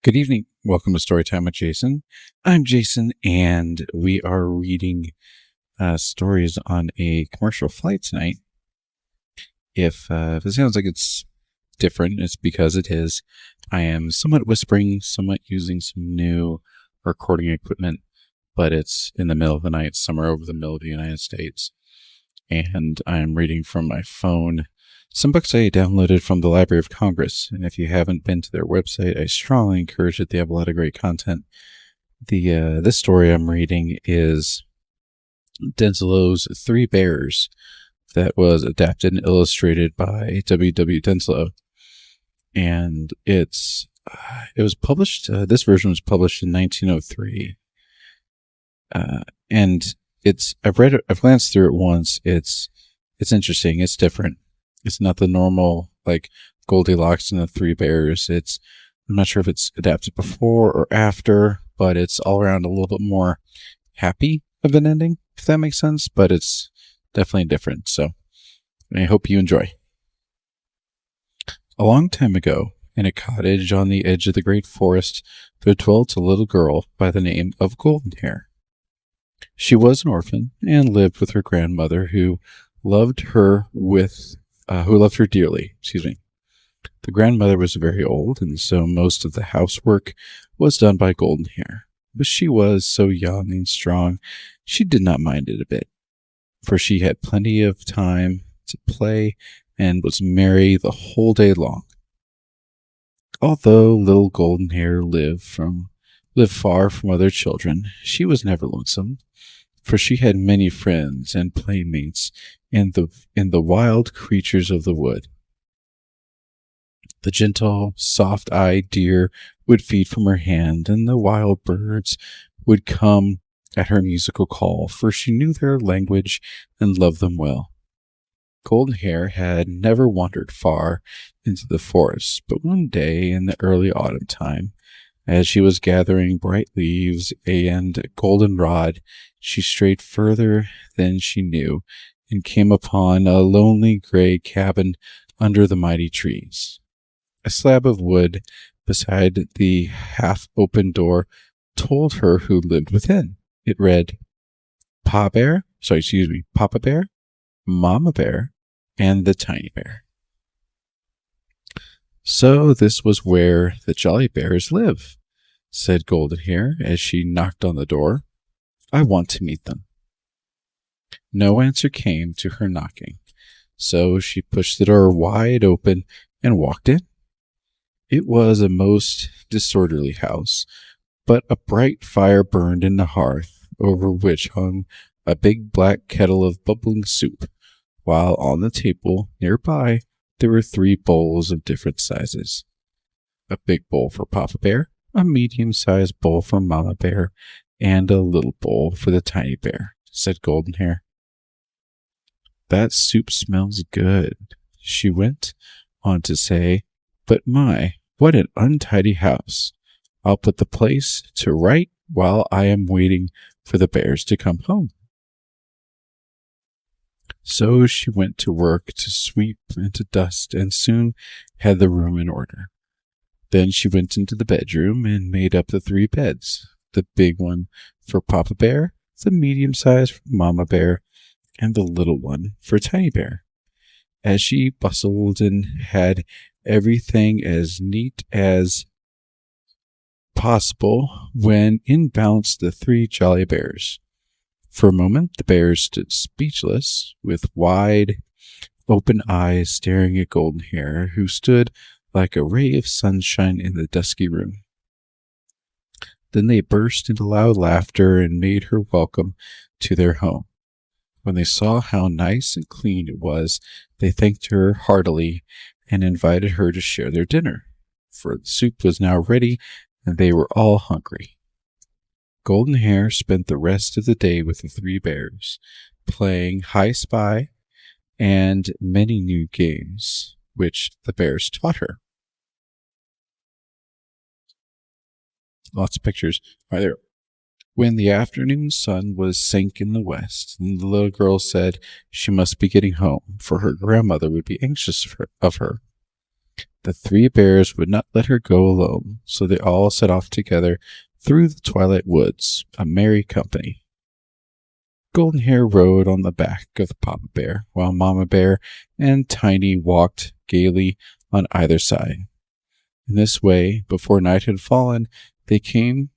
Good evening. Welcome to Storytime with Jason. I'm Jason, and we are reading stories on a commercial flight tonight. If it sounds like it's different, it's because it is. I am somewhat whispering, somewhat using some new recording equipment, but it's in the middle of the night, somewhere over the middle of the United States. And I'm reading from my phone some books I downloaded from the Library of Congress, and if you haven't been to their website, I strongly encourage it. They have a lot of great content. This story I'm reading is Denslow's Three Bears, that was adapted and illustrated by W. Denslow, and it was published. This version was published in 1903, and I've glanced through it once. It's interesting. It's different. It's not the normal, like, Goldilocks and the Three Bears. I'm not sure if it's adapted before or after, but it's all around a little bit more happy of an ending, if that makes sense, but it's definitely different. So I hope you enjoy. A long time ago, in a cottage on the edge of the great forest, there dwelt a little girl by the name of Goldenhair. She was an orphan and lived with her grandmother, who loved her dearly. The grandmother was very old, and so most of the housework was done by Goldenhair. But she was so young and strong, she did not mind it a bit, for she had plenty of time to play and was merry the whole day long. Although little Goldenhair lived far from other children, she was never lonesome, for she had many friends and playmates in the wild creatures of the wood. The gentle, soft-eyed deer would feed from her hand, and the wild birds would come at her musical call, for she knew their language and loved them well. Goldenhair had never wandered far into the forest, but one day in the early autumn time, as she was gathering bright leaves and goldenrod, she strayed further than she knew and came upon a lonely gray cabin under the mighty trees. A slab of wood beside the half-open door told her who lived within. It read, Papa Bear, Mama Bear, and the Tiny Bear. So this was where the Jolly Bears live, said Goldenhair as she knocked on the door. I want to meet them. No answer came to her knocking, so she pushed the door wide open and walked in. It was a most disorderly house, but a bright fire burned in the hearth, over which hung a big black kettle of bubbling soup, while on the table nearby there were 3 bowls of different sizes. A big bowl for Papa Bear, a medium-sized bowl for Mama Bear, and a little bowl for the Tiny Bear, said Goldenhair. That soup smells good, she went on to say, but my, what an untidy house. I'll put the place to right while I am waiting for the bears to come home. So she went to work to sweep and to dust, and soon had the room in order. Then she went into the bedroom and made up the 3 beds, the big one for Papa Bear, the medium-sized for Mama Bear, and the little one for Tiny Bear. As she bustled and had everything as neat as possible, when in bounced the 3 Jolly Bears. For a moment the bears stood speechless, with wide open eyes staring at Goldenhair, who stood like a ray of sunshine in the dusky room. Then they burst into loud laughter and made her welcome to their home. When they saw how nice and clean it was, they thanked her heartily and invited her to share their dinner, for the soup was now ready and they were all hungry. Goldenhair spent the rest of the day with the 3 bears, playing Hi Spy and many new games, which the bears taught her. Lots of pictures. Right there. When the afternoon sun was sank in the west, and the little girl said she must be getting home, for her grandmother would be anxious of her. the three bears would not let her go alone, so they all set off together through the twilight woods, a merry company. Goldenhair rode on the back of the Papa Bear, while Mama Bear and Tiny walked gaily on either side. In this way, before night had fallen, they came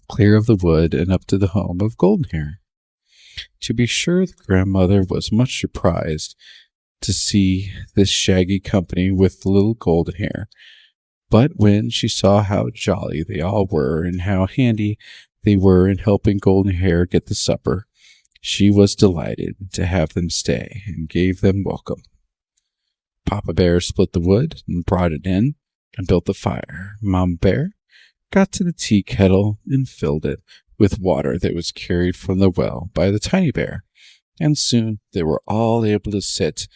clear of the wood and up to the home of Goldenhair. To be sure, the grandmother was much surprised to see this shaggy company with little Goldenhair, but when she saw how jolly they all were and how handy they were in helping Goldenhair get the supper, she was delighted to have them stay and gave them welcome. Papa Bear split the wood and brought it in and built the fire. Mama Bear got to the tea kettle and filled it with water that was carried from the well by the Tiny Bear, and soon they were all able to sit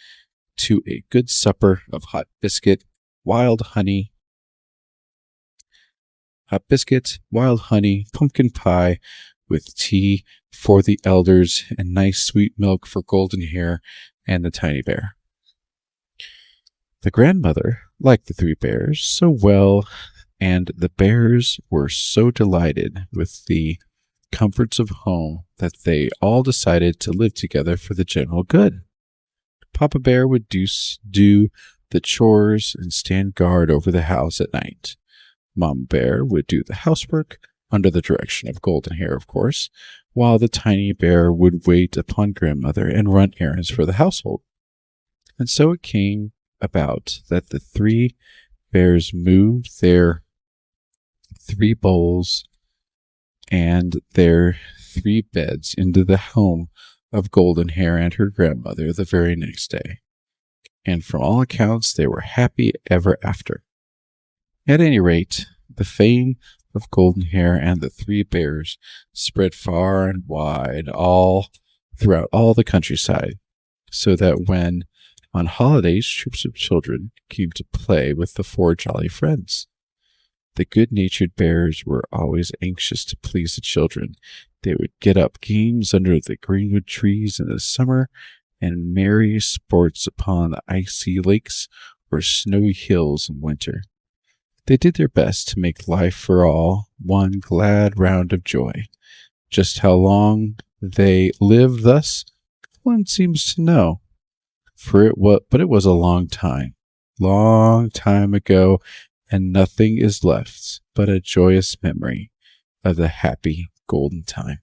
to a good supper of hot biscuit, wild honey, pumpkin pie, with tea for the elders and nice sweet milk for Goldenhair and the Tiny Bear. The grandmother liked the three bears so well, and the bears were so delighted with the comforts of home that they all decided to live together for the general good. Papa Bear would do the chores and stand guard over the house at night. Mama Bear would do the housework, under the direction of Goldenhair, of course, while the Tiny Bear would wait upon Grandmother and run errands for the household. And so it came about that the three bears moved their three bowls and their three beds into the home of Goldenhair and her grandmother the very next day, and from all accounts they were happy ever after. At any rate, the fame of Goldenhair and the three bears spread far and wide all throughout all the countryside, so that when on holidays troops of children came to play with the four jolly friends, the good-natured bears were always anxious to please the children. They would get up games under the greenwood trees in the summer and merry sports upon the icy lakes or snowy hills in winter. They did their best to make life for all one glad round of joy. Just how long they lived thus, no one seems to know, but it was a long time ago, and nothing is left but a joyous memory of the happy golden time.